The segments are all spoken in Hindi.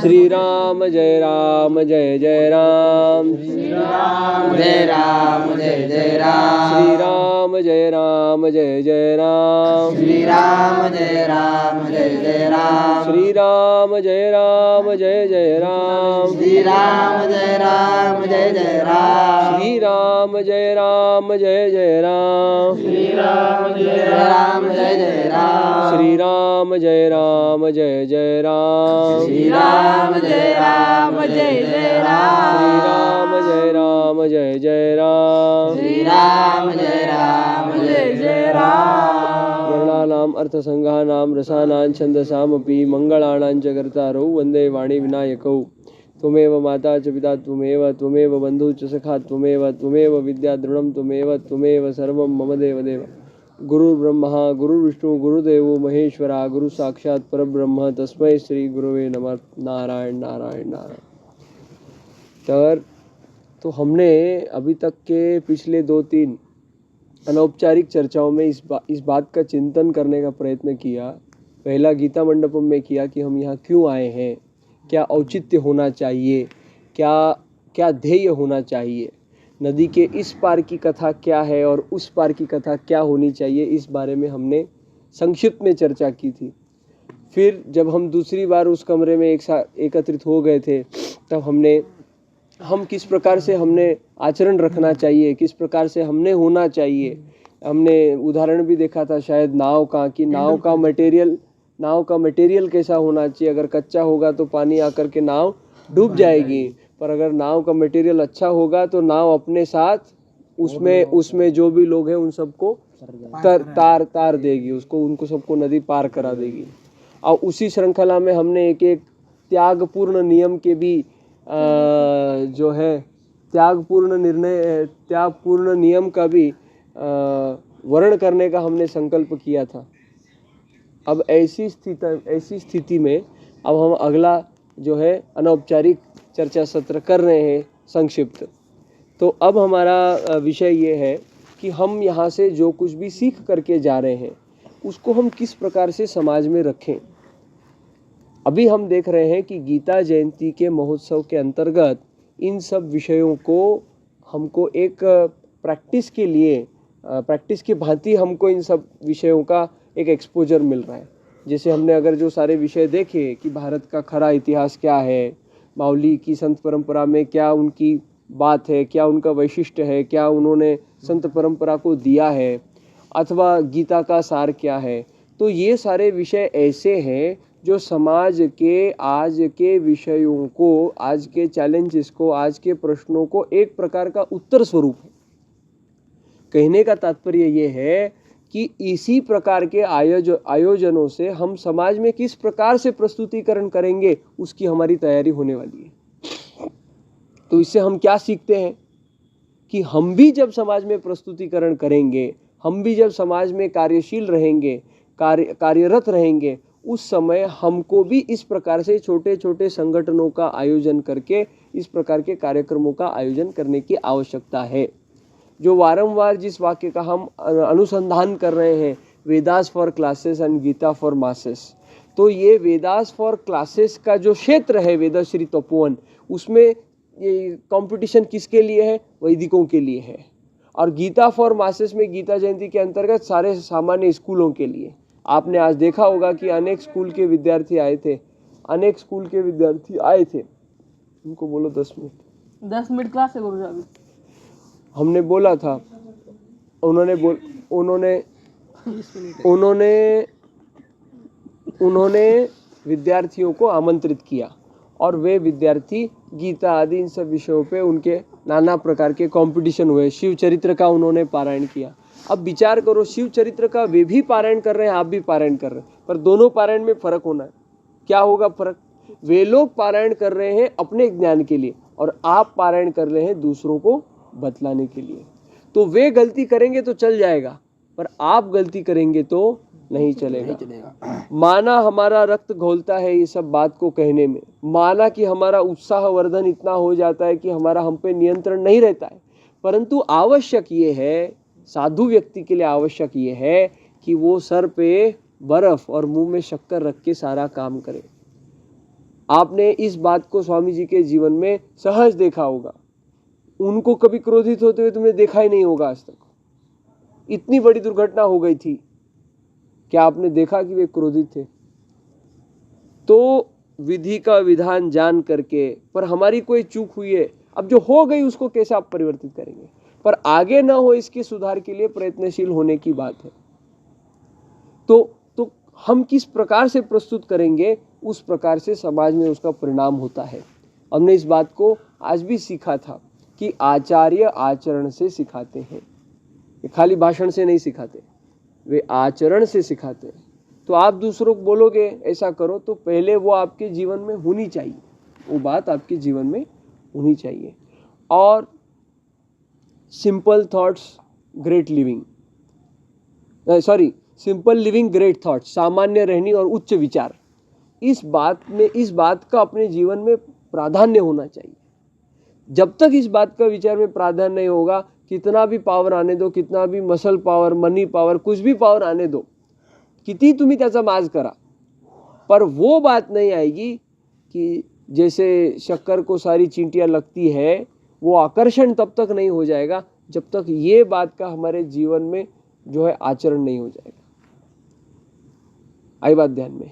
श्री राम जय राम जय जय राम, श्री राम जय राम जय जय राम, श्री राम जय राम जय जय राम, श्री राम जय राम जय जय राम, श्री राम जय राम जय जय राम, श्री राम जय राम जय जय राम, श्री राम जय राम जय जय राम, श्री राम जय राम जय जय राम, श्री राम जय राम जय जय राम, श्री राम जय राम जय जय राम, श्री राम जय राम जय जय राम, श्री राम जय राम जय जय राम। वर्णानाम् अर्थसंगानां रसानां छन्दसामपि मंगलानां च कर्तारौ वन्दे वाणी विनायकौ। त्वमेव माता च पिता त्वमेव बन्धुः च सखा त्वमेव विद्या द्रविणं त्वमेव सर्वं मम देवदेव। गुरुर्ब्रह्मा गुरुर्विष्णु गुरुदेवो महेश्वरा गुरु साक्षात् परब्रह्म तस्मै श्री गुरुवे नमः। नारायण नारायण नारायण। तो हमने अभी तक के पिछले 2-3 अनौपचारिक चर्चाओं में इस बात का चिंतन करने का प्रयत्न किया। पहला गीता मंडपम में किया कि हम यहाँ क्यों आए हैं, क्या औचित्य होना चाहिए, क्या ध्येय होना चाहिए, नदी के इस पार की कथा क्या है और उस पार की कथा क्या होनी चाहिए, इस बारे में हमने संक्षिप्त में चर्चा की थी। फिर जब हम दूसरी बार उस कमरे में एक साथ एकत्रित हो गए थे, तब हम किस प्रकार से हमने आचरण रखना चाहिए, किस प्रकार से हमने होना चाहिए, हमने उदाहरण भी देखा था शायद नाव का, कि नाव का मटेरियल कैसा होना चाहिए। अगर कच्चा होगा तो पानी आकर के नाव डूब जाएगी, पर अगर नाव का मटेरियल अच्छा होगा तो नाव अपने साथ उसमें जो भी लोग हैं उन सबको तार देगी, उनको सबको नदी पार करा देगी। और उसी श्रृंखला में हमने एक त्यागपूर्ण नियम के भी जो है त्यागपूर्ण नियम का भी वर्ण करने का हमने संकल्प किया था। अब ऐसी स्थिति में अब हम अगला जो है अनौपचारिक चर्चा सत्र कर रहे हैं संक्षिप्त। तो अब हमारा विषय ये है कि हम यहाँ से जो कुछ भी सीख करके जा रहे हैं उसको हम किस प्रकार से समाज में रखें। अभी हम देख रहे हैं कि गीता जयंती के महोत्सव के अंतर्गत इन सब विषयों को हमको एक प्रैक्टिस की भांति हमको इन सब विषयों का एक एक्सपोजर मिल रहा है। जैसे हमने अगर जो सारे विषय देखे कि भारत का खरा इतिहास क्या है, माउली की संत परंपरा में क्या उनकी बात है, क्या उनका वैशिष्ट्य है, क्या उन्होंने संत परंपरा को दिया है, अथवा गीता का सार क्या है। तो ये सारे विषय ऐसे हैं जो समाज के आज के विषयों को, आज के चैलेंजेस को, आज के प्रश्नों को एक प्रकार का उत्तर स्वरूप है। कहने का तात्पर्य ये है कि इसी प्रकार के आयोजनों से हम समाज में किस प्रकार से प्रस्तुतिकरण करेंगे उसकी हमारी तैयारी होने वाली है। तो इससे हम क्या सीखते हैं कि हम भी जब समाज में प्रस्तुतिकरण करेंगे, हम भी जब समाज में कार्यशील रहेंगे, कार्यरत रहेंगे, उस समय हमको भी इस प्रकार से छोटे छोटे संगठनों का आयोजन करके इस प्रकार के कार्यक्रमों का आयोजन करने की आवश्यकता है। जो वारंवार जिस वाक्य का हम अनुसंधान कर रहे हैं, Vedas for classes and Gita for masses, तो ये वेदास फॉर क्लासेस का जो क्षेत्र है वेदश्री तपोवन, उसमें ये कंपटीशन किसके लिए है? वैदिकों के लिए है। और गीता फॉर मासेस में गीता जयंती के अंतर्गत सारे सामान्य स्कूलों के लिए। आपने आज देखा होगा कि अनेक स्कूल के विद्यार्थी आए थे। उनको बोलो 10 मिनट क्लास है गुरुजी। अभी हमने बोला था, उन्होंने विद्यार्थियों को आमंत्रित किया और वे विद्यार्थी गीता आदि इन सब विषयों पे उनके नाना प्रकार के कंपटीशन हुए। शिव चरित्र का उन्होंने पारायण किया। अब विचार करो, शिव चरित्र का वे भी पारायण कर रहे हैं, आप भी पारायण कर रहे हैं, पर दोनों पारायण में फर्क होना है। क्या होगा फर्क? वे लोग पारायण कर रहे हैं अपने ज्ञान के लिए और आप पारायण कर रहे हैं दूसरों को बतलाने के लिए। तो वे गलती करेंगे तो चल जाएगा, पर आप गलती करेंगे तो नहीं चलेगा। माना हमारा रक्त घोलता है ये सब बात को कहने में, माना कि हमारा उत्साहवर्धन इतना हो जाता है कि हम पे नियंत्रण नहीं रहता है, परंतु आवश्यक ये है, साधु व्यक्ति के लिए आवश्यक ये है कि वो सर पे बर्फ और मुंह में शक्कर रख के सारा काम करे। आपने इस बात को स्वामी जी के जीवन में सहज देखा होगा। उनको कभी क्रोधित होते हुए तुमने देखा ही नहीं होगा आज तक। इतनी बड़ी दुर्घटना हो गई थी, क्या आपने देखा कि वे क्रोधित थे? तो विधि का विधान जान करके, पर हमारी कोई चूक हुई है, अब जो हो गई उसको कैसे आप परिवर्तित करेंगे, पर आगे ना हो इसके सुधार के लिए प्रयत्नशील होने की बात है। तो हम किस प्रकार से प्रस्तुत करेंगे, उस प्रकार से समाज में उसका परिणाम होता है। हमने इस बात को आज भी सीखा था कि आचार्य आचरण से सिखाते हैं, ये खाली भाषण से नहीं सिखाते, वे आचरण से सिखाते हैं। तो आप दूसरों को बोलोगे ऐसा करो, तो पहले वो आपके जीवन में होनी चाहिए, वो बात आपके जीवन में होनी चाहिए। और simple thoughts great living, simple living great thoughts, सामान्य रहनी और उच्च विचार, इस बात का अपने जीवन में प्राधान्य होना चाहिए। जब तक इस बात का विचार में प्राधान्य नहीं होगा, कितना भी पावर आने दो, कितना भी मसल पावर, मनी पावर, कुछ भी पावर आने दो, किती तुम्ही त्याचा माज करा, पर वो बात नहीं आएगी कि जैसे शक्कर को सारी चींटियां लगती है, वो आकर्षण तब तक नहीं हो जाएगा जब तक ये बात का हमारे जीवन में जो है आचरण नहीं हो जाएगा। आई बात ध्यान में।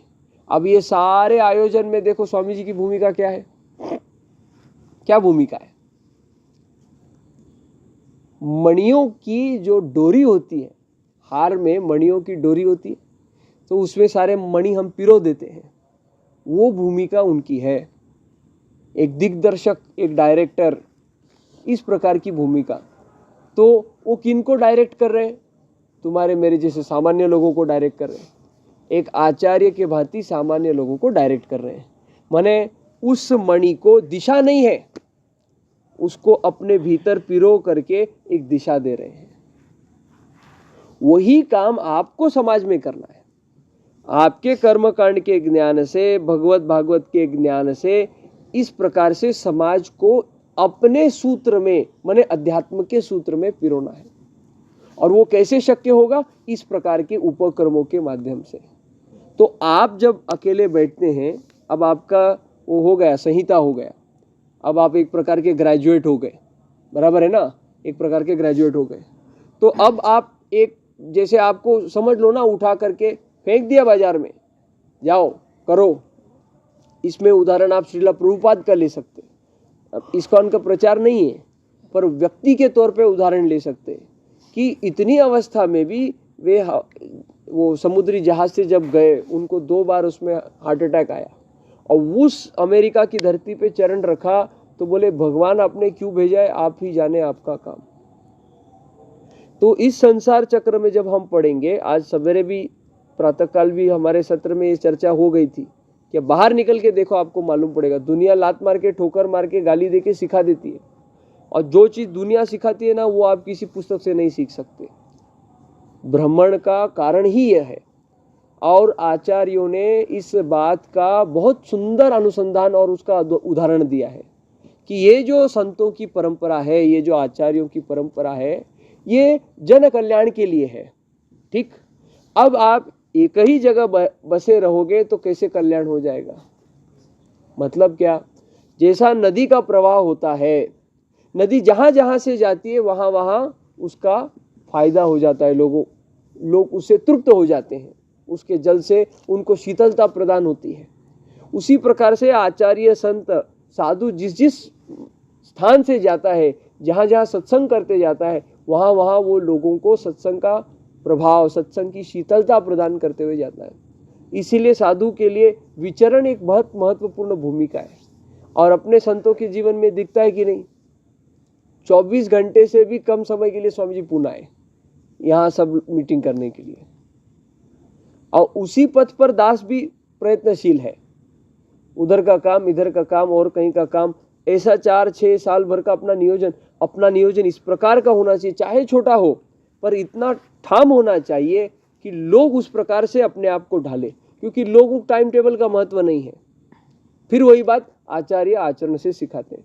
अब ये सारे आयोजन में देखो स्वामी जी की भूमिका क्या है, क्या भूमिका है? मणियों की जो डोरी होती है, हार में मणियों की डोरी होती है, तो उसमें सारे मणि हम पिरो देते हैं, वो भूमिका उनकी है। एक दिग्दर्शक, एक डायरेक्टर, इस प्रकार की भूमिका। तो वो किनको डायरेक्ट कर रहे हैं? तुम्हारे मेरे जैसे सामान्य लोगों को डायरेक्ट कर रहे हैं। एक आचार्य के भांति सामान्य लोगों को डायरेक्ट कर रहे हैं। माने उस मणि को दिशा नहीं है, उसको अपने भीतर पिरो करके एक दिशा दे रहे हैं। वही काम आपको समाज में करना है। आपके कर्मकांड के ज्ञान से, भगवत भागवत के ज्ञान से, इस प्रकार से समाज को अपने सूत्र में, माने अध्यात्म के सूत्र में पिरोना है। और वो कैसे शक्य होगा? इस प्रकार के उपक्रमों के माध्यम से। तो आप जब अकेले बैठते हैं, अब आपका वो हो गया, संहिता हो गया, अब आप एक प्रकार के ग्रेजुएट हो गए, बराबर है ना, एक प्रकार के ग्रेजुएट हो गए। तो अब आप एक, जैसे आपको समझ लो ना, उठा करके फेंक दिया बाजार में, जाओ करो। इसमें उदाहरण आप श्रीला प्रभुपाद का ले सकते, अब इस्कॉन का प्रचार नहीं है, पर व्यक्ति के तौर पे उदाहरण ले सकते हैं कि इतनी अवस्था में भी वे वो समुद्री जहाज से जब गए, उनको 2 बार उसमें हार्ट अटैक आया, और उस अमेरिका की धरती पे चरण रखा तो बोले भगवान आपने क्यों भेजा है, आप ही जाने आपका काम। तो इस संसार चक्र में जब हम पढ़ेंगे, आज सवेरे भी प्रातःकाल भी हमारे सत्र में ये चर्चा हो गई थी कि बाहर निकल के देखो, आपको मालूम पड़ेगा दुनिया लात मार के, ठोकर मार के, गाली दे के सिखा देती है, और जो चीज दुनिया सिखाती है ना, वो आप किसी पुस्तक से नहीं सीख सकते। भ्रमण का कारण ही यह है। और आचार्यों ने इस बात का बहुत सुंदर अनुसंधान और उसका उदाहरण दिया है कि ये जो संतों की परंपरा है, ये जो आचार्यों की परंपरा है, ये जन कल्याण के लिए है। ठीक, अब आप एक ही जगह बसे रहोगे तो कैसे कल्याण हो जाएगा? मतलब क्या? जैसा नदी का प्रवाह होता है, नदी जहां जहां से जाती है वहां वहां उसका फायदा हो जाता है, लोग उससे तृप्त हो जाते हैं, उसके जल से उनको शीतलता प्रदान होती है। उसी प्रकार से आचार्य, संत, साधु जिस जिस स्थान से जाता है, जहां जहां सत्संग करते जाता है, वहां वहां वो लोगों को सत्संग का प्रभाव, सत्संग की शीतलता प्रदान करते हुए जाता है। इसीलिए साधु के लिए विचरण एक बहुत महत्वपूर्ण भूमिका है। और अपने संतों के जीवन में दिखता है कि नहीं, 24 घंटे से भी कम समय के लिए स्वामी जी पुणे आए यहाँ सब मीटिंग करने के लिए, और उसी पथ पर दास भी प्रयत्नशील है। उधर का काम, इधर का काम और कहीं का काम, ऐसा 4-6 साल भर का अपना नियोजन इस प्रकार का होना चाहिए, चाहे छोटा हो पर इतना ठाम होना चाहिए कि लोग उस प्रकार से अपने आप को ढाले, क्योंकि लोगों को टाइम टेबल का महत्व नहीं है। फिर वही बात आचार्य आचरण से सिखाते हैं।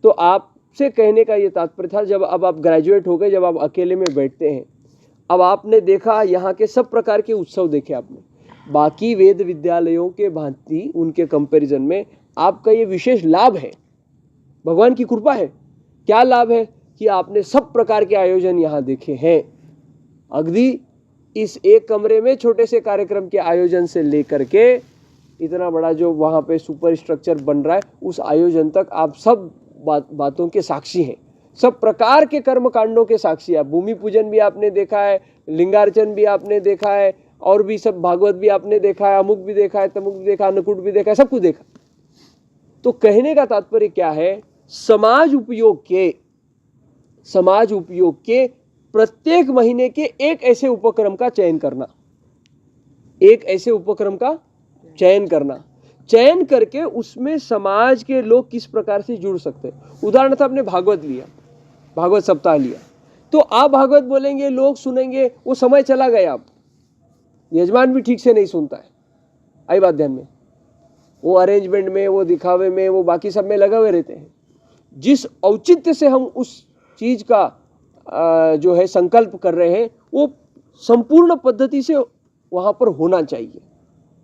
तो आपसे कहने का ये तात्पर्य था, जब अब आप ग्रेजुएट हो गए, जब आप अकेले में बैठते हैं, अब आपने देखा यहाँ के सब प्रकार के उत्सव देखे आपने, बाकी वेद विद्यालयों के भांति उनके कंपैरिजन में आपका ये विशेष लाभ है, भगवान की कृपा है। क्या लाभ है कि आपने सब प्रकार के आयोजन यहाँ देखे हैं। अगदी इस एक कमरे में छोटे से कार्यक्रम के आयोजन से लेकर के इतना बड़ा जो वहाँ पे सुपर स्ट्रक्चर बन रहा है, उस आयोजन तक आप सब बातों के साक्षी हैं, सब प्रकार के कर्म कांडों के साक्षी हैं। भूमि पूजन भी आपने देखा है, लिंगार्चन भी आपने देखा है, और भी सब भागवत भी आपने देखा है, अमुक भी देखा है, तमुक भी देखा, अन्नकूट भी देखा है, सब कुछ देखा। तो कहने का तात्पर्य क्या है, समाज उपयोग के प्रत्येक महीने के एक ऐसे उपक्रम का चयन करना, चयन करके उसमें समाज के लोग किस प्रकार से जुड़ सकते हैं। उदाहरण था, आपने भागवत सप्ताह लिया, तो आप भागवत बोलेंगे, लोग सुनेंगे, वो समय चला गया, अब यजमान भी ठीक से नहीं सुनता है। आई बात ध्यान में, वो अरेंजमेंट में, वो दिखावे में, वो बाकी सब में लगे हुए रहते हैं। जिस औचित्य से हम उस चीज का जो है संकल्प कर रहे हैं, वो संपूर्ण पद्धति से वहां पर होना चाहिए,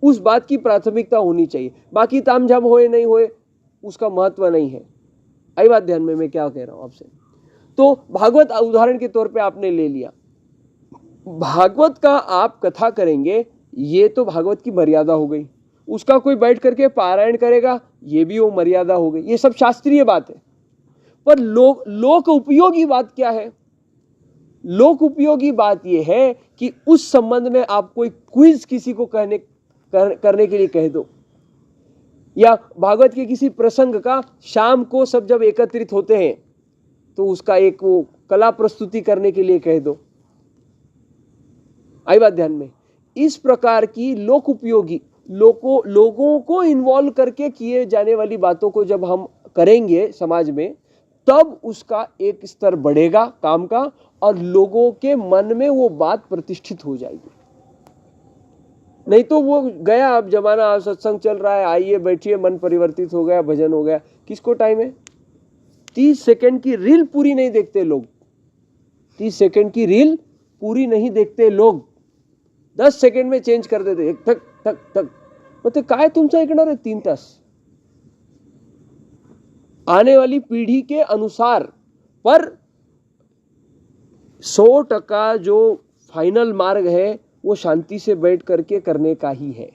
उस बात की प्राथमिकता होनी चाहिए। बाकी तामझाम होए नहीं होए उसका महत्व नहीं है। आई बात ध्यान में, मैं क्या कह रहा हूं आपसे। तो भागवत उदाहरण के तौर पे आपने ले लिया, भागवत का आप कथा करेंगे, ये तो भागवत की मर्यादा हो गई। उसका कोई बैठ करके पारायण करेगा, ये भी वो मर्यादा हो गई। ये सब शास्त्रीय बात है। पर लोक उपयोगी बात क्या है? लोक उपयोगी बात यह है कि उस संबंध में आप कोई क्विज किसी को करने के लिए कह दो, या भागवत के किसी प्रसंग का शाम को सब जब एकत्रित होते हैं तो उसका एक वो कला प्रस्तुति करने के लिए कह दो। आई बात ध्यान में। इस प्रकार की लोक उपयोगी लोगों को इन्वॉल्व करके किए जाने वाली बातों को जब हम करेंगे समाज में, तब उसका एक स्तर बढ़ेगा काम का, और लोगों के मन में वो बात प्रतिष्ठित हो जाएगी। नहीं तो वो गया, अब जमाना, सत्संग चल रहा है, आइए बैठिए, मन परिवर्तित हो गया, भजन हो गया, किसको टाइम है? 30 सेकंड की रील पूरी नहीं देखते लोग, 30 सेकंड की रील पूरी नहीं देखते लोग, 10 सेकंड में चेंज कर देते, एक थक थक थक। मतलब काय तुमचं ऐकणार आहे 3 तास? आने वाली पीढ़ी के अनुसार, पर 100% जो फाइनल मार्ग है वो शांति से बैठ करके करने का ही है।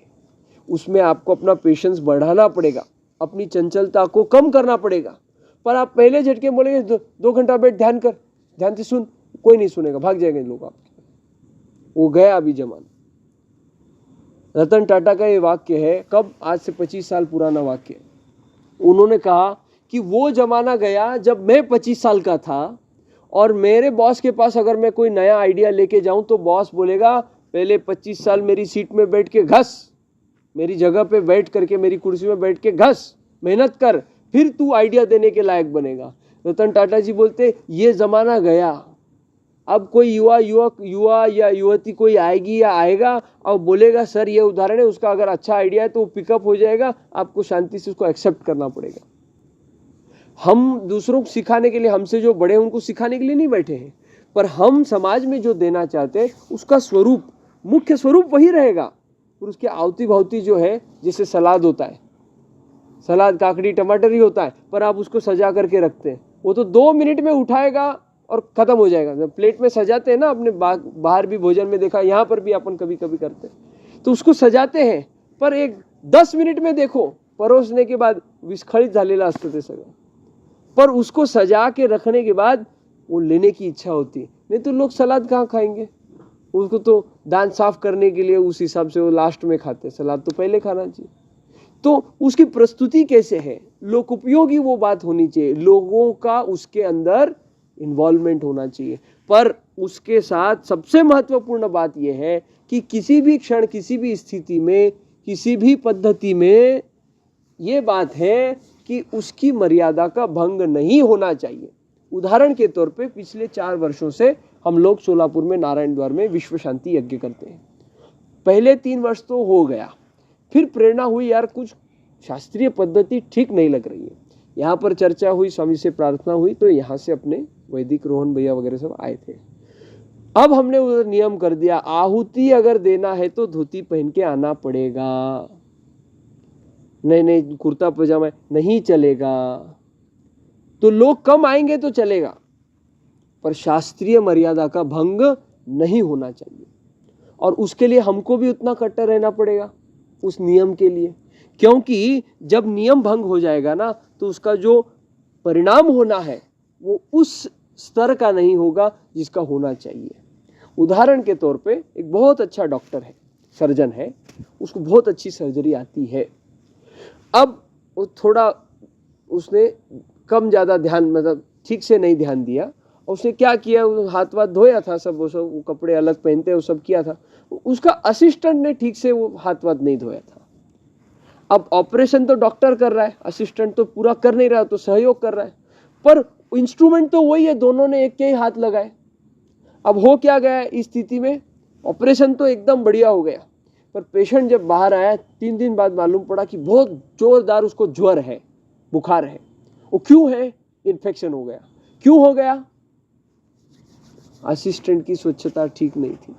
उसमें आपको अपना पेशेंस बढ़ाना पड़ेगा, अपनी चंचलता को कम करना पड़ेगा। पर आप पहले झटके बोलेंगे 2 घंटा बैठ ध्यान कर, ध्यान से सुन, कोई नहीं सुनेगा, भाग जाएंगे लोग आपके। वो गया अभी जमाना। रतन टाटा का ये वाक्य है, कब? आज से 25 साल पुराना वाक्य। उन्होंने कहा कि वो जमाना गया जब मैं 25 साल का था, और मेरे बॉस के पास अगर मैं कोई नया आइडिया लेके जाऊं तो बॉस बोलेगा, पहले 25 साल मेरी सीट में बैठ के घस, मेरी जगह पे बैठ करके, मेरी कुर्सी में बैठ के घस, मेहनत कर, फिर तू आइडिया देने के लायक बनेगा। रतन टाटा जी बोलते, ये जमाना गया। अब कोई युवा या युवती कोई आएगी या आएगा और बोलेगा, सर ये उदाहरण है, उसका अगर अच्छा आइडिया है तो वो पिकअप हो जाएगा, आपको शांति से उसको एक्सेप्ट करना पड़ेगा। हम दूसरों को सिखाने के लिए, हमसे जो बड़े हैं उनको सिखाने के लिए नहीं बैठे हैं, पर हम समाज में जो देना चाहते हैं उसका स्वरूप, मुख्य स्वरूप वही रहेगा। और उसके आवती भावती जो है, जैसे सलाद होता है, सलाद काकड़ी टमाटर ही होता है, पर आप उसको सजा करके रखते हैं, वो तो 2 मिनट में उठाएगा और खत्म हो जाएगा। जब प्लेट में सजाते हैं ना, अपने बाहर भी भोजन में देखा, यहाँ पर भी अपन कभी कभी करते हैं, तो उसको सजाते हैं, पर एक 10 मिनिट में देखो परोसने के बाद विस्खळित झालेला असतं ते सगळं। पर उसको सजा के रखने के बाद वो लेने की इच्छा होती है। नहीं तो लोग सलाद कहाँ खाएंगे? उसको तो दांत साफ करने के लिए उस हिसाब से वो लास्ट में खाते हैं, सलाद तो पहले खाना चाहिए। तो उसकी प्रस्तुति कैसे है, लोक उपयोगी वो बात होनी चाहिए, लोगों का उसके अंदर इन्वॉल्वमेंट होना चाहिए। पर उसके साथ सबसे महत्वपूर्ण बात यह है कि किसी भी क्षण, किसी भी स्थिति में, किसी भी पद्धति में ये बात है कि उसकी मर्यादा का भंग नहीं होना चाहिए। उदाहरण के तौर पे पिछले 4 वर्षों से हम लोग सोलापुर में नारायण द्वार में विश्व शांति यज्ञ करते हैं। पहले 3 वर्ष तो हो गया, फिर प्रेरणा हुई, यार कुछ शास्त्रीय पद्धति ठीक नहीं लग रही है। यहाँ पर चर्चा हुई, स्वामी से प्रार्थना हुई, तो यहाँ से अपने वैदिक रोहन भैया वगैरह सब आए थे। अब हमने उधर नियम कर दिया, आहुति अगर देना है तो धोती पहन के आना पड़ेगा, नहीं नहीं कुर्ता पजामा नहीं चलेगा, तो लोग कम आएंगे तो चलेगा, पर शास्त्रीय मर्यादा का भंग नहीं होना चाहिए। और उसके लिए हमको भी उतना कट्टर रहना पड़ेगा उस नियम के लिए, क्योंकि जब नियम भंग हो जाएगा ना तो उसका जो परिणाम होना है वो उस स्तर का नहीं होगा जिसका होना चाहिए। उदाहरण के तौर पे एक बहुत अच्छा डॉक्टर है, सर्जन है, उसको बहुत अच्छी सर्जरी आती है। अब वो थोड़ा उसने कम ज़्यादा ध्यान, मतलब ठीक से नहीं ध्यान दिया, उसने क्या किया, हाथ वाथ धोया था सब, वो कपड़े अलग पहनते वो सब किया था, उसका असिस्टेंट ने ठीक से वो हाथ वाथ नहीं धोया था। अब ऑपरेशन तो डॉक्टर कर रहा है, असिस्टेंट तो पूरा कर नहीं रहा, तो सहयोग कर रहा है, पर इंस्ट्रूमेंट तो वही है, दोनों ने एक के ही हाथ लगाए। अब हो क्या गया इस स्थिति में, ऑपरेशन तो एकदम बढ़िया हो गया, पर पेशेंट जब बाहर आया 3 दिन बाद मालूम पड़ा कि बहुत जोरदार उसको ज्वर है, बुखार है। वो क्यों है? इन्फेक्शन हो गया। क्यों हो गया? असिस्टेंट की स्वच्छता ठीक नहीं थी।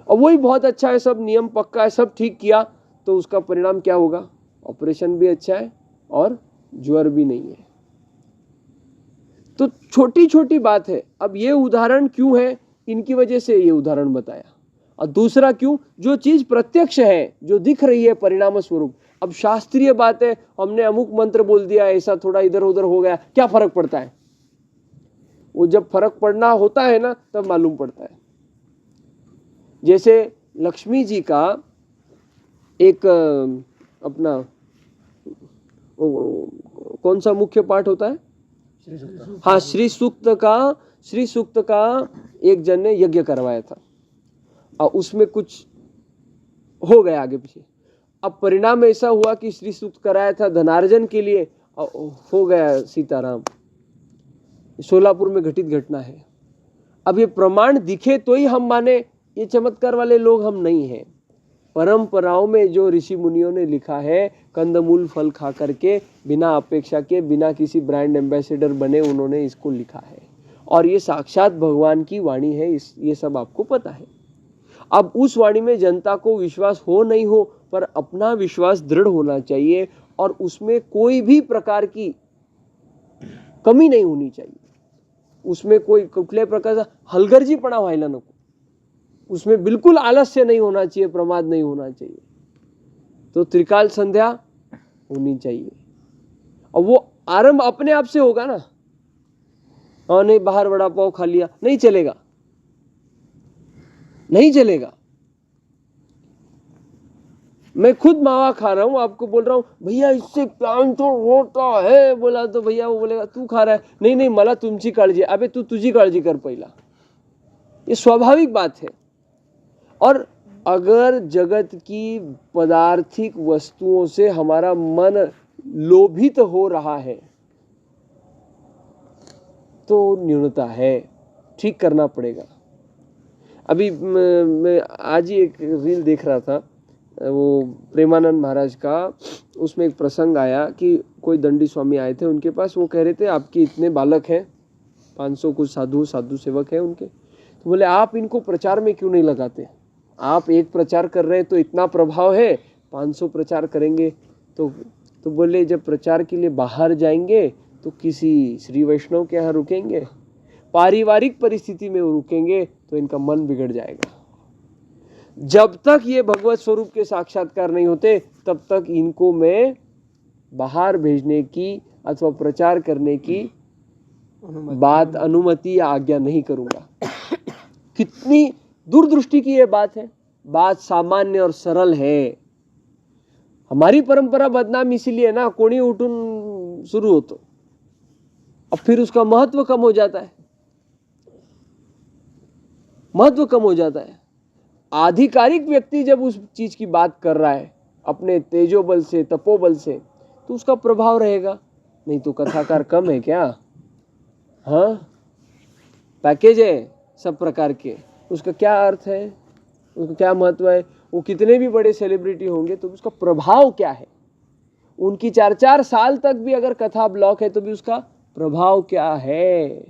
और वही बहुत अच्छा है, सब नियम पक्का है, सब ठीक किया, तो उसका परिणाम क्या होगा? ऑपरेशन भी अच्छा है और ज्वर भी नहीं है। तो छोटी छोटी बात है। अब ये उदाहरण क्यों है? इनकी वजह से ये उदाहरण बताया। और दूसरा क्यों? जो चीज प्रत्यक्ष है, जो दिख रही है परिणाम स्वरूप। अब शास्त्रीय बात है, हमने अमुक मंत्र बोल दिया, ऐसा थोड़ा इधर उधर हो गया, क्या फर्क पड़ता है? वो जब फर्क पड़ना होता है ना तब मालूम पड़ता है। जैसे लक्ष्मी जी का एक अपना कौन सा मुख्य पाठ होता है? हाँ, श्री सूक्त का एक जन ने यज्ञ करवाया था और उसमें कुछ हो गया आगे पीछे। अब परिणाम ऐसा हुआ कि श्री सूक्त कराया था धनार्जन के लिए, हो गया सीताराम। सोलापुर में घटित घटना है। अब ये प्रमाण दिखे तो ही हम माने, ये चमत्कार वाले लोग हम नहीं हैं। परंपराओं में जो ऋषि मुनियों ने लिखा है, कंदमूल फल खा करके बिना अपेक्षा के, बिना किसी ब्रांड एम्बेसडर बने उन्होंने इसको लिखा है, और ये साक्षात भगवान की वाणी है। ये सब आपको पता है। अब उस वाणी में जनता को विश्वास हो नहीं हो, पर अपना विश्वास दृढ़ होना चाहिए और उसमें कोई भी प्रकार की कमी नहीं होनी चाहिए। उसमें कोई कुठल्याही प्रकारचा हलगर्जीपणा व्हायला नको, उसमें बिल्कुल आलस्य नहीं होना चाहिए, प्रमाद नहीं होना चाहिए। तो त्रिकाल संध्या होनी चाहिए और वो आरंभ अपने आप से होगा ना। हाँ नहीं, बाहर वड़ा पाव खा लिया, नहीं चलेगा, नहीं चलेगा। मैं खुद मावा खा रहा हूं, आपको बोल रहा हूं भैया इससे कैंसर होता है, बोला तो भैया वो बोलेगा तू खा रहा है, नहीं नहीं मला तुमची काळजी। अबे तू तुझी काळजी कर पहिला। ये स्वाभाविक बात है। और अगर जगत की पदार्थिक वस्तुओं से हमारा मन लोभित हो रहा है तो न्यूनता है, ठीक करना पड़ेगा। अभी मैं आज ही एक रील देख रहा था, वो प्रेमानंद महाराज का, उसमें एक प्रसंग आया कि कोई दंडी स्वामी आए थे उनके पास। वो कह रहे थे आपके इतने बालक हैं, 500 कुछ साधु सेवक हैं उनके, तो बोले आप इनको प्रचार में क्यों नहीं लगाते? आप एक प्रचार कर रहे हैं तो इतना प्रभाव है, 500 प्रचार करेंगे तो बोले जब प्रचार के लिए बाहर जाएंगे तो किसी श्री वैष्णव के यहाँ रुकेंगे, पारिवारिक परिस्थिति में रुकेंगे तो इनका मन बिगड़ जाएगा। जब तक ये भगवत स्वरूप के साक्षात्कार नहीं होते तब तक इनको मैं बाहर भेजने की अथवा प्रचार करने की बात, अनुमति या आज्ञा नहीं करूंगा। कितनी दूरदृष्टि की ये बात है। बात सामान्य और सरल है। हमारी परंपरा बदनाम इसीलिए ना, कोणी उठून शुरू होतो, अब फिर उसका महत्व कम हो जाता है, महत्व कम हो जाता है। आधिकारिक व्यक्ति जब उस चीज की बात कर रहा है अपने तेजोबल से, तपोबल से, तो उसका प्रभाव रहेगा। नहीं तो कथाकार कम है क्या? हाँ, पैकेज है सब प्रकार के, उसका क्या अर्थ है, उसका क्या महत्व है? वो कितने भी बड़े सेलिब्रिटी होंगे तो उसका प्रभाव क्या है? उनकी 4-4 साल तक भी अगर कथा ब्लॉक है तो भी उसका प्रभाव क्या है?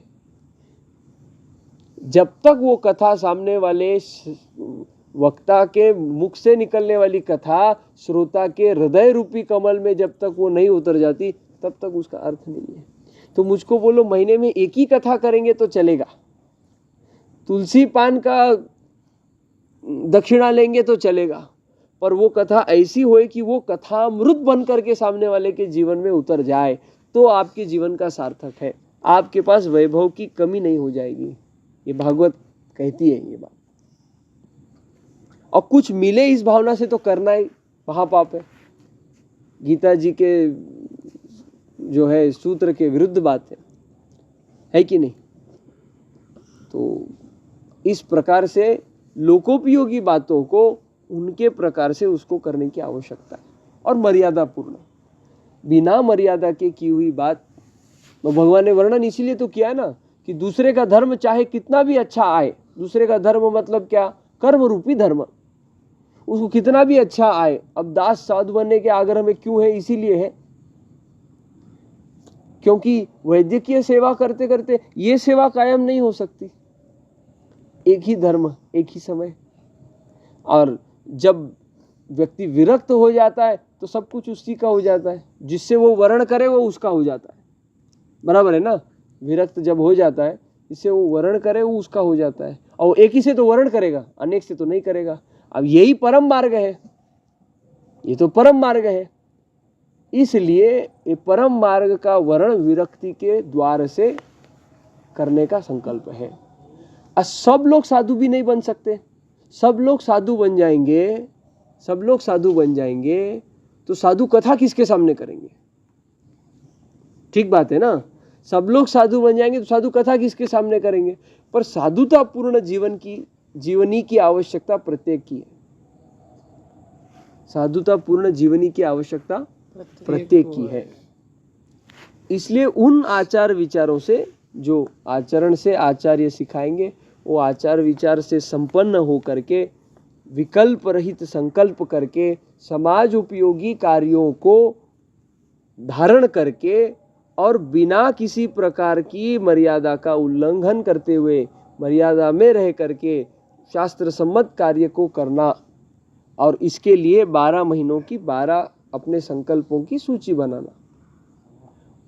जब तक वो कथा सामने वाले वक्ता के मुख से निकलने वाली कथा श्रोता के हृदय रूपी कमल में जब तक वो नहीं उतर जाती तब तक उसका अर्थ नहीं है। तो मुझको बोलो महीने में एक ही कथा करेंगे तो चलेगा, तुलसी पान का दक्षिणा लेंगे तो चलेगा, पर वो कथा ऐसी होए कि वो कथा अमृत बन करके सामने वाले के जीवन में उतर जाए तो आपके जीवन का सार्थक है। आपके पास वैभव की कमी नहीं हो जाएगी, ये भागवत कहती है ये बात। और कुछ मिले इस भावना से तो करना ही महापाप है। गीता जी के जो है सूत्र के विरुद्ध बात है कि नहीं? तो इस प्रकार से लोकोपयोगी बातों को उनके प्रकार से उसको करने की आवश्यकता है और मर्यादा पूर्ण। बिना मर्यादा के की हुई बात तो भगवान ने वर्णन इसीलिए तो किया है ना कि दूसरे का धर्म चाहे कितना भी अच्छा आए, दूसरे का धर्म मतलब क्या? कर्म रूपी धर्म, उसको कितना भी अच्छा आए। अब दास साधु बनने के आग्रह में क्यों है? इसीलिए है क्योंकि वैद्यकीय सेवा करते करते ये सेवा कायम नहीं हो सकती। एक ही धर्म, एक ही समय, और जब व्यक्ति विरक्त हो जाता है तो सब कुछ उसी का हो जाता है, जिससे वो वर्ण करे वो उसका हो जाता है। बराबर है ना? विरक्त जब हो जाता है, इससे वो वर्ण करे वो उसका हो जाता है, और एक ही से तो वर्ण करेगा, अनेक से तो नहीं करेगा। अब यही परम मार्ग है, ये तो परम मार्ग है। इसलिए ये परम मार्ग का वर्ण विरक्ति के द्वार से करने का संकल्प है। और सब लोग साधु भी नहीं बन सकते। सब लोग साधु बन जाएंगे, सब लोग साधु बन जाएंगे तो साधु कथा किसके सामने करेंगे? ठीक बात है ना? सब लोग साधु बन जाएंगे तो साधु कथा किसके सामने करेंगे? पर साधुता पूर्ण जीवनी की आवश्यकता प्रत्येक की है। साधुता पूर्ण जीवनी की आवश्यकता प्रत्येक की है। इसलिए उन आचार विचारों से जो आचरण से आचार्य सिखाएंगे, वो आचार विचार से संपन्न हो करके विकल्प रहित संकल्प करके समाज उपयोगी कार्यों को धारण करके और बिना किसी प्रकार की मर्यादा का उल्लंघन करते हुए मर्यादा में रह करके शास्त्र सम्मत कार्य को करना, और इसके लिए 12 महीनों की 12 अपने संकल्पों की सूची बनाना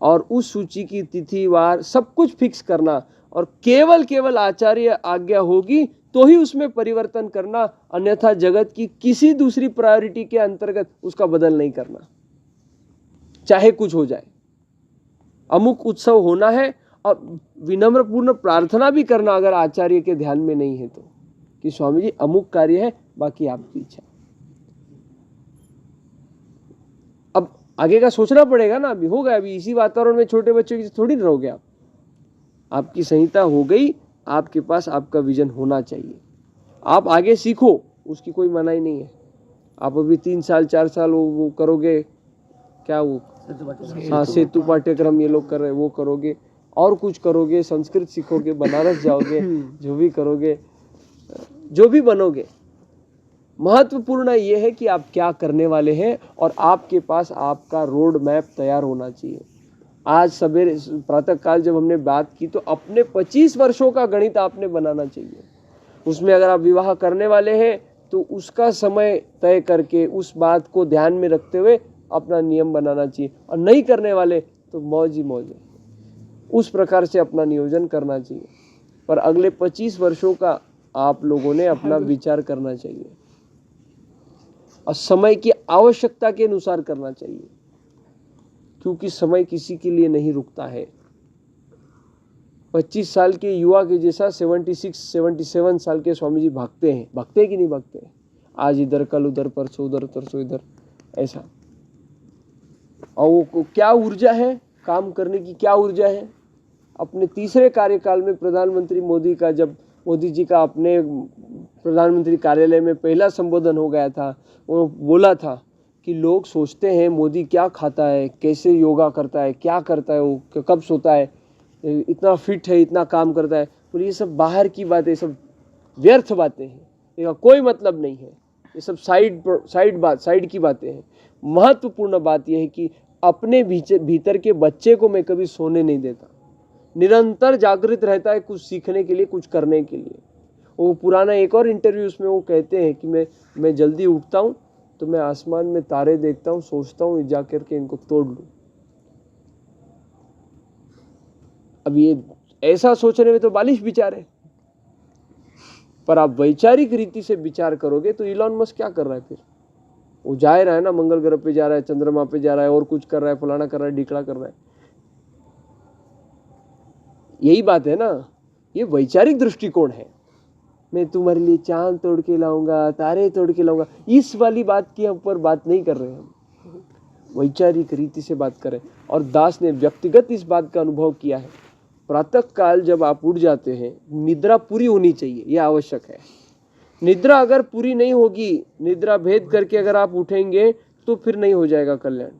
और उस सूची की तिथि वार सब कुछ फिक्स करना, और केवल आचार्य आज्ञा होगी तो ही उसमें परिवर्तन करना, अन्यथा जगत की किसी दूसरी प्रायोरिटी के अंतर्गत उसका बदल नहीं करना, चाहे कुछ हो जाए। अमुक उत्सव होना है और विनम्र पूर्ण प्रार्थना भी करना अगर आचार्य के ध्यान में नहीं है तो, कि स्वामी जी अमुक कार्य है, बाकी आपकी इच्छा। अब आगे का सोचना पड़ेगा ना। अभी हो गया, अभी इसी वातावरण में छोटे बच्चों की थोड़ी रहोगे आप। आपकी संहिता हो गई, आपके पास आपका विजन होना चाहिए। आप आगे सीखो, उसकी कोई मनाही नहीं है। आप अभी 3 साल 4 साल वो करोगे क्या, वो हाँ सेतु पाठ्यक्रम ये लोग कर रहे हैं, वो करोगे, और कुछ करोगे, संस्कृत सीखोगे, बनारस जाओगे, जो भी करोगे, जो भी बनोगे, महत्वपूर्ण ये है कि आप क्या करने वाले हैं और आपके पास आपका रोड मैप तैयार होना चाहिए। आज सवेरे प्रातः काल जब हमने बात की तो अपने 25 वर्षों का गणित आपने बनाना चाहिए। उसमें अगर आप विवाह करने वाले हैं तो उसका समय तय करके उस बात को ध्यान में रखते हुए अपना नियम बनाना चाहिए, और नहीं करने वाले तो मौज ही मौज है, उस प्रकार से अपना नियोजन करना चाहिए। पर अगले 25 वर्षों का आप लोगों ने अपना विचार करना चाहिए और समय की आवश्यकता के अनुसार करना चाहिए, क्योंकि समय किसी के लिए नहीं रुकता है। 25 साल के युवा के जैसा 76-77 साल के स्वामी जी भागते हैं कि नहीं भागते हैं? आज इधर, कल उधर, परसों उधर, तरसों इधर, ऐसा। और वो क्या ऊर्जा है, काम करने की क्या ऊर्जा है। अपने तीसरे कार्यकाल में प्रधानमंत्री मोदी का, जब मोदी जी का अपने प्रधानमंत्री कार्यालय में पहला संबोधन हो गया था, वो बोला था कि लोग सोचते हैं मोदी क्या खाता है, कैसे योगा करता है, क्या करता है, वो कब सोता है, इतना फिट है, इतना काम करता है। बोले ये सब बाहर की बातें, सब व्यर्थ बातें हैं, इसका कोई मतलब नहीं है, ये सब साइड की बातें हैं। महत्वपूर्ण बात यह है कि अपने भीतर के बच्चे को मैं कभी सोने नहीं देता, निरंतर जागृत रहता है कुछ सीखने के लिए, कुछ करने के लिए। वो पुराना एक और इंटरव्यू उसमें वो कहते हैं कि मैं जल्दी उठता हूँ तो मैं आसमान में तारे देखता हूँ, सोचता हूँ जा करके इनको तोड़ लूँ। अब ये ऐसा सोचने में तो बालिश विचार है, पर आप वैचारिक रीति से विचार करोगे तो इलॉन मस्क क्या कर रहा है? फिर वो जा रहा है ना, मंगल ग्रह पे जा रहा है, चंद्रमा पे जा रहा है, और कुछ कर रहा है, फलाना कर रहा है, ढिकड़ा कर रहा है। यही बात है ना, ये वैचारिक दृष्टिकोण है। मैं तुम्हारे लिए चांद तोड़ के लाऊंगा, तारे तोड़ के लाऊंगा, इस वाली बात की ऊपर बात नहीं कर रहे हम, वैचारिक रीति से बात करें। और दास ने व्यक्तिगत इस बात का अनुभव किया है। प्रातः काल जब आप उठ जाते हैं, निद्रा पूरी होनी चाहिए, यह आवश्यक है। निद्रा अगर पूरी नहीं होगी, निद्रा भेद करके अगर आप उठेंगे तो फिर नहीं हो जाएगा कल्याण।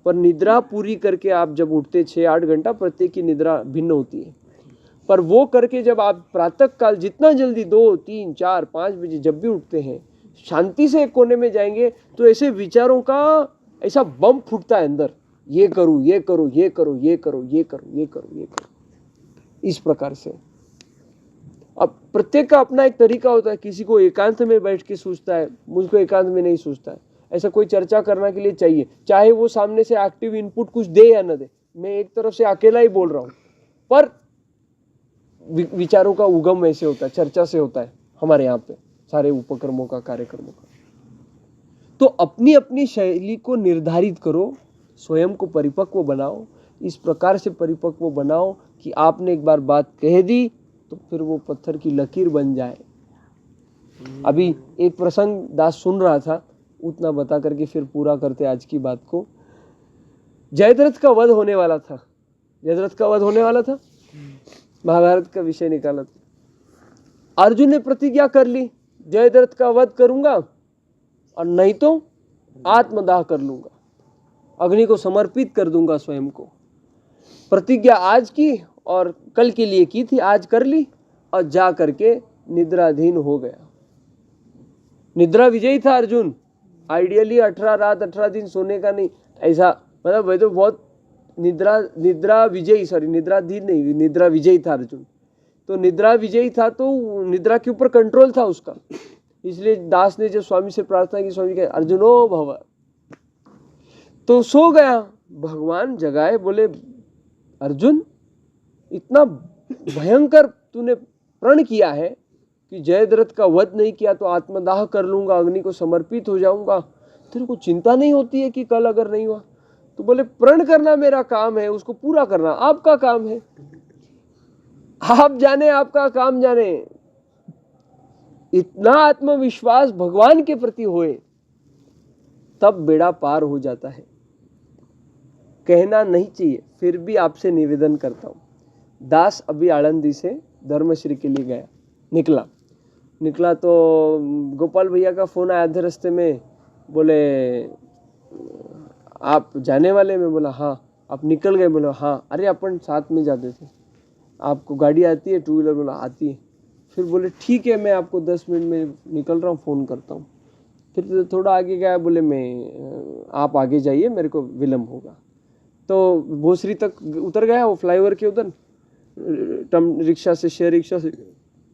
पर निद्रा पूरी करके आप जब उठते 6-8 घंटा, प्रत्येक की निद्रा भिन्न होती है, पर वो करके जब आप प्रातः काल जितना जल्दी 2, 3, 4, 5 बजे जब भी उठते हैं, शांति से एक कोने में जाएंगे तो ऐसे विचारों का ऐसा बम फूटता है अंदर, ये करूं, ये करूं, ये करूं, ये करूं, ये करूं, ये करूं, ये करूं, इस प्रकार से। अब प्रत्येक का अपना एक तरीका होता है। किसी को एकांत में बैठ के सोचता है, मुझको एकांत में नहीं सोचता है। ऐसा कोई चर्चा करने के लिए चाहिए, चाहे वो सामने से एक्टिव इनपुट कुछ दे या न दे। मैं एक तरफ से अकेला ही बोल रहा हूं, पर विचारों का उगम ऐसे होता है, चर्चा से होता है हमारे यहाँ पे सारे उपक्रमों का, कार्यक्रमों का। तो अपनी अपनी शैली को निर्धारित करो, स्वयं को परिपक्व बनाओ, इस प्रकार से परिपक्व बनाओ कि आपने एक बार बात कह दी तो फिर वो पत्थर की लकीर बन जाए। अभी एक प्रसंग दास सुन रहा था, उतना बता करके फिर पूरा करते आज की बात को। जयद्रथ का वध होने वाला था, जयद्रथ का वध होने वाला था, महाभारत का विषय निकाला था। अर्जुन ने प्रतिज्ञा कर ली, जयद्रथ का वध करूंगा और नहीं तो आत्मदाह कर लूंगा, अग्नि को समर्पित कर दूंगा स्वयं को। प्रतिज्ञा आज की और कल के लिए की थी, आज कर ली और जा करके निद्राधीन हो गया। निद्रा विजयी था अर्जुन। आइडियली 18 रात 18 दिन सोने का नहीं, ऐसा मतलब वह तो बहुत निद्रा विजयी, सॉरी निद्राधीन नहीं, निद्रा विजयी था अर्जुन। तो निद्रा विजयी था तो निद्रा के ऊपर कंट्रोल था उसका। इसलिए दास ने जब स्वामी से प्रार्थना की, स्वामी कहे अर्जुनो भव, तो सो गया। भगवान जगाए, बोले अर्जुन इतना भयंकर तूने प्रण किया है कि जयद्रथ का वध नहीं किया तो आत्मदाह कर लूंगा, अग्नि को समर्पित हो जाऊंगा, तेरे को चिंता नहीं होती है कि कल अगर नहीं हुआ? तो बोले प्रण करना मेरा काम है, उसको पूरा करना आपका काम है, आप जाने, आपका काम जाने। इतना आत्मविश्वास भगवान के प्रति होए तब बेड़ा पार हो जाता है। कहना नहीं चाहिए, फिर भी आपसे निवेदन करता हूं। दास अभी आळंदी से धर्मश्री के लिए गया, निकला तो गोपाल भैया का फोन आया आधे रास्ते में, बोले आप जाने वाले? मैं बोला हाँ। आप निकल गए? बोला हाँ। अरे अपन साथ में जाते थे, आपको गाड़ी आती है, 2 व्हीलर? बोला आती है। फिर बोले ठीक है, मैं आपको 10 मिनट में निकल रहा हूँ, फ़ोन करता हूँ। फिर थोड़ा आगे गया, बोले मैं आप आगे जाइए, मेरे को विलम्ब होगा। तो भोसरी तक उतर गया, वो फ्लाईओवर के उधर रिक्शा से, शेयर रिक्शा से,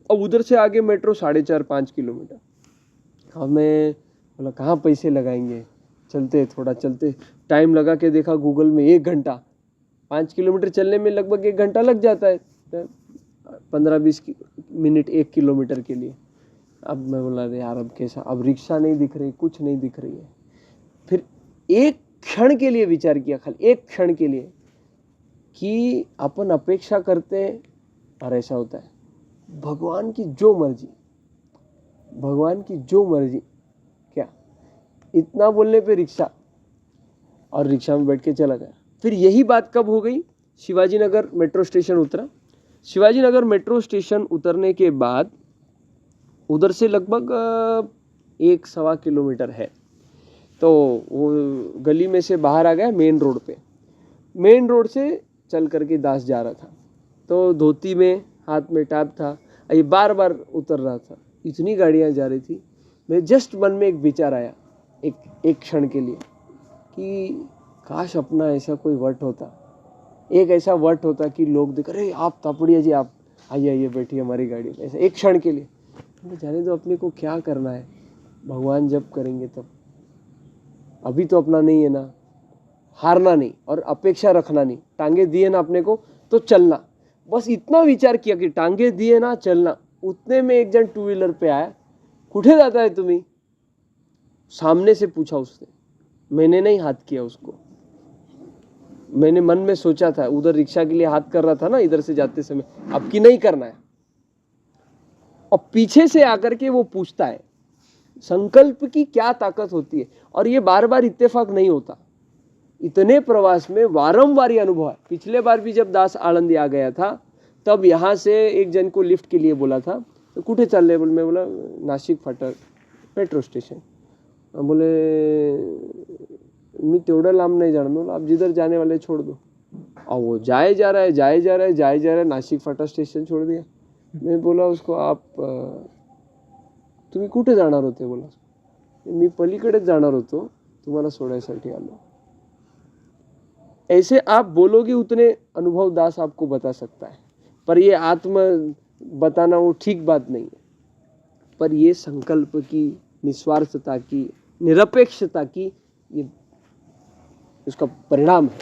और उधर से आगे मेट्रो 4.5-5 किलोमीटर। अब मैं बोला कहाँ पैसे लगाएंगे, चलते थोड़ा चलते। टाइम लगा के देखा गूगल में 1 घंटा, 5 किलोमीटर चलने में लगभग 1 घंटा लग जाता है, 15-20 मिनट 1 किलोमीटर के लिए। अब मैं बोला अरे यार अब कैसा, अब रिक्शा नहीं दिख रही, कुछ नहीं दिख रही है। फिर एक क्षण के लिए विचार किया, खाली एक क्षण के लिए, कि अपन अपेक्षा करते हैं और ऐसा होता है। भगवान की जो मर्जी, भगवान की जो मर्जी, क्या इतना बोलने पे रिक्शा, और रिक्शा में बैठ के चला गया। फिर यही बात कब हो गई? शिवाजी नगर मेट्रो स्टेशन उतरा। शिवाजी नगर मेट्रो स्टेशन उतरने के बाद उधर से लगभग 1-1.25 किलोमीटर है, तो वो गली में से बाहर आ गया मेन रोड पे। मेन रोड से चल करके दास जा रहा था, तो धोती में, हाथ में टैब था, ये बार बार उतर रहा था। इतनी गाड़ियाँ जा रही थी, मैं जस्ट मन में एक विचार आया, एक क्षण के लिए, कि काश अपना ऐसा कोई वट होता, एक ऐसा वट होता कि लोग देख, अरे आप तापड़िया जी, आप आइए आइए बैठिए हमारी गाड़ी में। ऐसा एक क्षण के लिए बोले जाने दो, अपने को क्या करना है, भगवान जब करेंगे तब, अभी तो अपना नहीं है ना, हारना नहीं और अपेक्षा रखना नहीं, टांगे दिए ना अपने को तो चलना। बस इतना विचार किया कि टांगे दिए ना चलना। उतने में एक जन 2 व्हीलर पे आया, कुठे जाता है तुम्ही, सामने से पूछा उसने। मैंने नहीं हाथ किया उसको, मैंने मन में सोचा था, उधर रिक्शा के लिए हाथ कर रहा था ना इधर से जाते समय, अब की नहीं करना है। और पीछे से आकर के वो पूछता है। संकल्प की क्या ताकत होती है, और ये बार बार इत्तेफाक नहीं होता। इतने प्रवास में वारंवार ये अनुभव है। पिछले बार भी जब दास आळंदी आ गया था, तब यहाँ से एक जन को लिफ्ट के लिए बोला था, तो कुठे चालले, बोले मैं बोला नाशिक फाटक मेट्रो स्टेशन। बोले मी तेवढं लांब नहीं जाना। बोला आप जिधर जाने वाले छोड़ दो। और वो जाए जा रहा है, नाशिक फाटा स्टेशन छोड़ दिया। मैं बोला उसको, आप तुम्ही कुठे जाणार होते, बोला मी पलीकडेच जाणार होतो, तुम्हाला सोडायसाठी आलो। ऐसे आप बोलोगे उतने अनुभव दास आपको बता सकता है, पर ये आत्म बताना वो ठीक बात नहीं है। पर ये संकल्प की, निस्वार्थता की, निरपेक्षता की, ये उसका परिणाम है।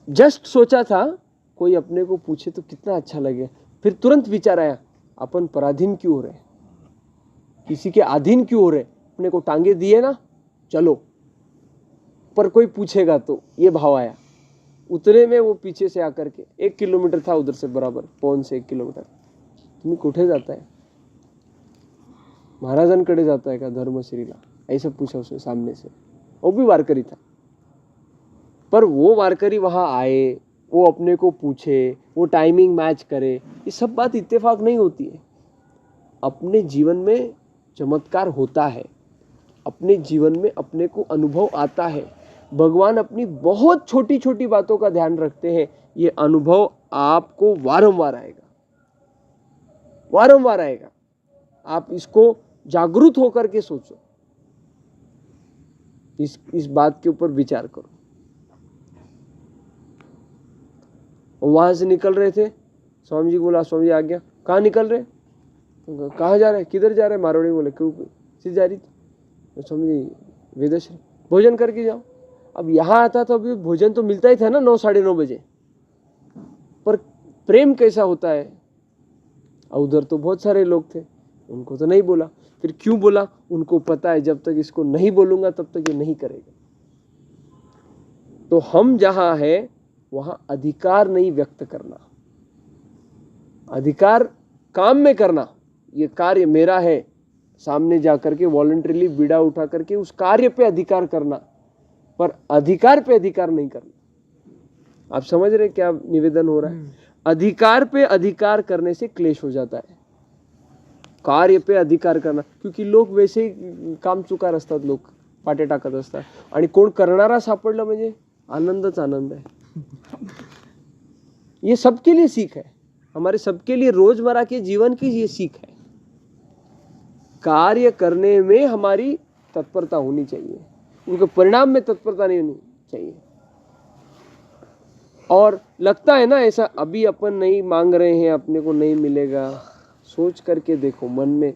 जस्ट सोचा था कोई अपने को पूछे तो कितना अच्छा लगे, फिर तुरंत विचार आया, अपन पराधीन क्यों हो रहे, किसी के अधीन क्यों हो रहे। अपने को टांगे दिए ना, चलो, पर कोई पूछेगा तो, ये भाव आया। उतने में वो पीछे से आकर के, 1 किलोमीटर था उधर से, बराबर पौन से 1 किलोमीटर, तुम्ही कुठे जाता है, महाराजांकडे जाता है का धर्मश्रीला, ऐसा पूछा उसने सामने से। वो भी वारकरी था, पर वो वारकरी वहां आए, वो अपने को पूछे, वो टाइमिंग मैच करे, ये सब बात इत्तेफाक नहीं होती है। अपने जीवन में चमत्कार होता है, अपने जीवन में अपने को अनुभव आता है। भगवान अपनी बहुत छोटी छोटी बातों का ध्यान रखते हैं। ये अनुभव आपको वारंवार आएगा, वारंवार आएगा। आप इसको जागरूक होकर के सोचो, इस बात के ऊपर विचार करो। वहां से निकल रहे थे, स्वामी जी को बोला, स्वामी जी आ गया, कहाँ निकल रहे, कहाँ जा रहे, किधर जा रहे, मारवाड़ी बोले, क्यों से जा रही थी, स्वामी जी वेदश्री, भोजन करके जाओ। अब यहाँ आता तो अभी भोजन तो मिलता ही था ना 9 साढ़े 9 बजे, पर प्रेम कैसा होता है। उधर तो बहुत सारे लोग थे, उनको तो नहीं बोला। फिर क्यों बोला, उनको पता है जब तक इसको नहीं बोलूंगा तब तक ये नहीं करेगा। तो हम जहां है वहां अधिकार नहीं व्यक्त करना, अधिकार काम में करना। ये कार्य मेरा है, सामने जाकर के वॉलंटरीली बीड़ा उठा करके उस कार्य पे अधिकार करना, पर अधिकार पे अधिकार नहीं करना। आप समझ रहे क्या निवेदन हो रहा है। अधिकार पे अधिकार करने से क्लेश हो जाता है, कार्य पे अधिकार करना, क्योंकि लोक वैसे ही काम चुकार असतात, लोक पाटे टाकत असतात, आणि कोण करणारा सापडला म्हणजे आनंदच आनंद है। ये सबके लिए सीख है, हमारे सबके लिए रोजमर्रा के जीवन की ये सीख है। कार्य करने में हमारी तत्परता होनी चाहिए, उनके परिणाम में तत्परता नहीं होनी चाहिए। और लगता है ना ऐसा, अभी अपन नहीं मांग रहे हैं, अपने को नहीं मिलेगा, सोच करके देखो मन में,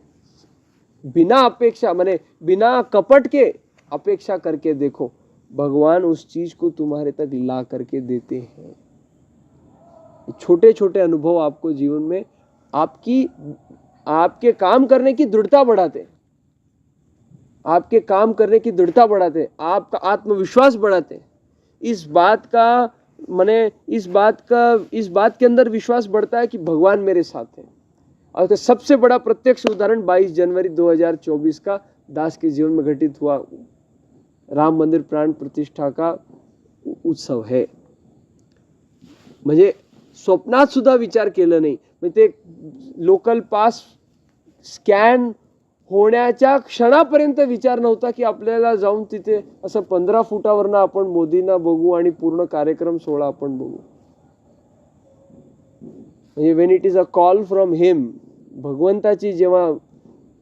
बिना अपेक्षा, माने बिना कपट के अपेक्षा करके देखो, भगवान उस चीज को तुम्हारे तक ला करके देते हैं। छोटे छोटे अनुभव आपको जीवन में आपके काम करने की दृढ़ता बढ़ाते, आपके काम करने की दृढ़ता बढ़ाते, आपका आत्मविश्वास बढ़ाते। इस बात के अंदर विश्वास बढ़ता है कि भगवान मेरे साथ है। और तो सबसे बड़ा प्रत्यक्ष उदाहरण 22 जनवरी 2024 का दास के जीवन में घटित हुआ राम मंदिर प्राण प्रतिष्ठा का उत्सव है। म्हणजे स्वप्नात सुद्धा विचार केला नाही, म्हणजे ते लोकल पास स्कॅन होण्याच्या क्षणापर्यंत विचार नव्हता की आपल्याला जाऊन तिथे असं 15 फुटावरनं आपण मोदींना बघू आणि पूर्ण कार्यक्रम सोहळा आपण बघू। म्हणजे when it is a call from him, भगवंताची जेव्हा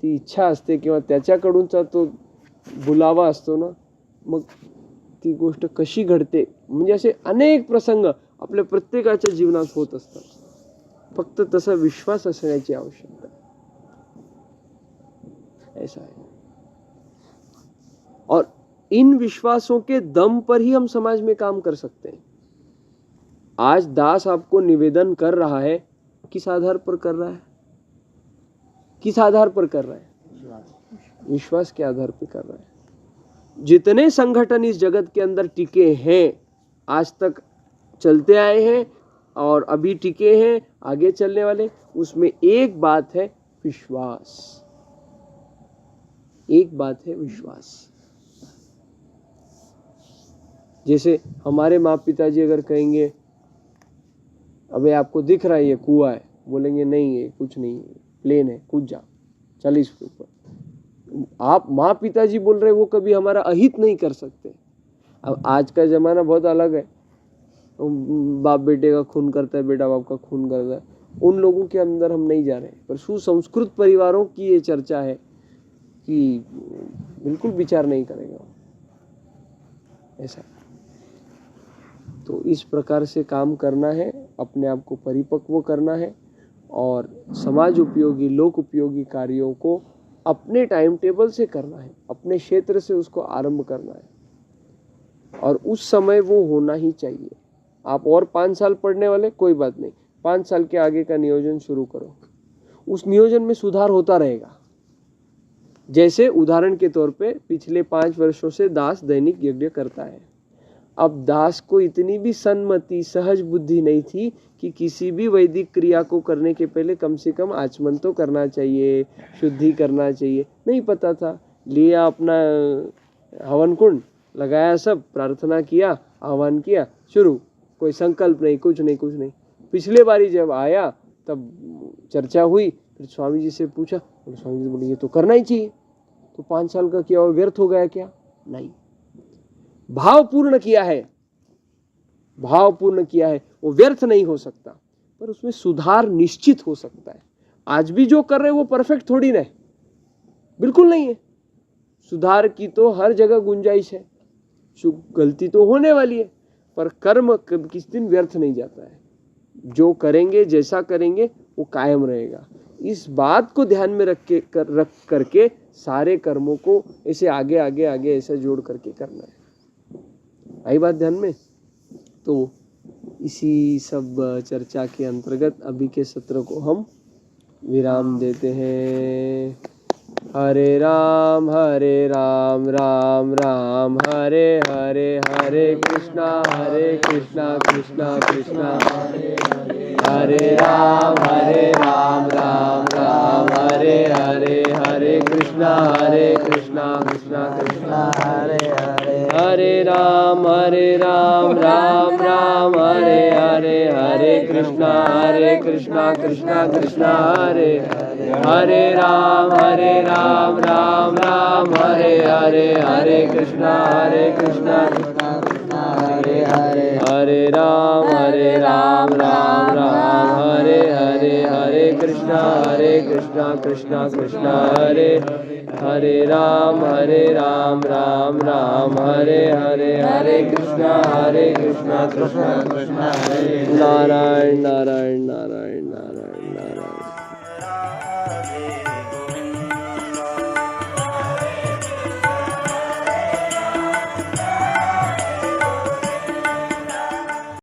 ती इच्छा असते किंवा त्याच्याकडूनचा तो बुलावा असतो ना, मग ती गोष्ट कशी घडते। म्हणजे असे अनेक प्रसंग आपल्या प्रत्येकाच्या जीवनात होत असतात। फक्त तसा विश्वास असण्याची आवश्यकता आहे. ऐसा है. और इन विश्वासों के दम पर ही हम समाज में काम कर सकते हैं. आज दास आपको निवेदन कर रहा है, किस आधार पर कर रहा है? किस आधार पर कर रहा है? विश्वास के आधार पर कर रहा है. जितने संगठन इस जगत के अंदर टिके हैं, आज तक चलते आए हैं और अभी टिके हैं, आगे चलने वाले, उसमें एक बात है विश्वास. एक बात है विश्वास. जैसे हमारे माँ पिताजी अगर कहेंगे अबे आपको दिख रहा है ये कुआं है, बोलेंगे नहीं ये कुछ नहीं है, प्लेन है, कूद जा 40 फुट ऊपर. आप माँ पिताजी बोल रहे, वो कभी हमारा अहित नहीं कर सकते. अब आज का जमाना बहुत अलग है. बाप बेटे का खून करता है, बेटा बाप का खून करता है. उन लोगों के अंदर हम नहीं जा रहे हैं, पर सुसंस्कृत परिवारों की ये चर्चा है कि बिल्कुल विचार नहीं करेगा ऐसा. तो इस प्रकार से काम करना है, अपने आप को परिपक्व करना है और समाज उपयोगी लोक उपयोगी कार्यों को अपने टाइम टेबल से करना है, अपने क्षेत्र से उसको आरंभ करना है और उस समय वो होना ही चाहिए. आप और 5 साल पढ़ने वाले, कोई बात नहीं, 5 साल के आगे का नियोजन शुरू करो. उस नियोजन में सुधार होता रहेगा. जैसे उदाहरण के तौर पे पिछले 5 वर्षों से दास दैनिक यज्ञ करता है. अब दास को इतनी भी सन्मति सहज बुद्धि नहीं थी कि किसी भी वैदिक क्रिया को करने के पहले कम से कम आचमन तो करना चाहिए, शुद्धि करना चाहिए. नहीं पता था. लिया अपना हवन कुंड, लगाया, सब प्रार्थना किया, आह्वान किया, शुरू. कोई संकल्प नहीं, कुछ नहीं, कुछ नहीं. पिछले बारी जब आया तब चर्चा हुई, फिर स्वामी जी से पूछा, स्वामी जी बोले ये तो करना ही चाहिए. तो 5 साल का किया वो व्यर्थ हो गया क्या? नहीं. भाव पूर्ण किया है, भाव पूर्ण किया है, वो व्यर्थ नहीं हो सकता, पर उसमें सुधार निश्चित हो सकता है. आज भी जो कर रहे हैं वो परफेक्ट थोड़ी ना, बिल्कुल नहीं है. सुधार की तो हर जगह गुंजाइश है. गलती तो होने वाली है, पर कर्म किस दिन व्यर्थ नहीं जाता है. जो करेंगे, जैसा करेंगे वो कायम रहेगा. इस बात को ध्यान में रख करके सारे कर्मों को ऐसे आगे आगे आगे ऐसा जोड़ करके करना है. आई बात ध्यान में? तो इसी सब चर्चा के अंतर्गत अभी के सत्र को हम विराम देते हैं. हरे राम राम राम हरे हरे, हरे कृष्णा कृष्णा कृष्णा हरे राम राम राम हरे हरे, हरे कृष्णा कृष्णा कृष्णा हरे हरे, हरे राम राम राम हरे हरे, हरे कृष्णा कृष्णा कृष्णा हरे हरे, हरे राम राम हरे हरे, हरे कृष्णा कृष्णा कृष्णा हरे हरे, हरे राम राम राम हरे हरे, हरे कृष्णा कृष्णा कृष्णा हरे हरे, राम राम हरे हरे, हरे कृष्णा कृष्णा कृष्णा हरे. नारायण नारायण.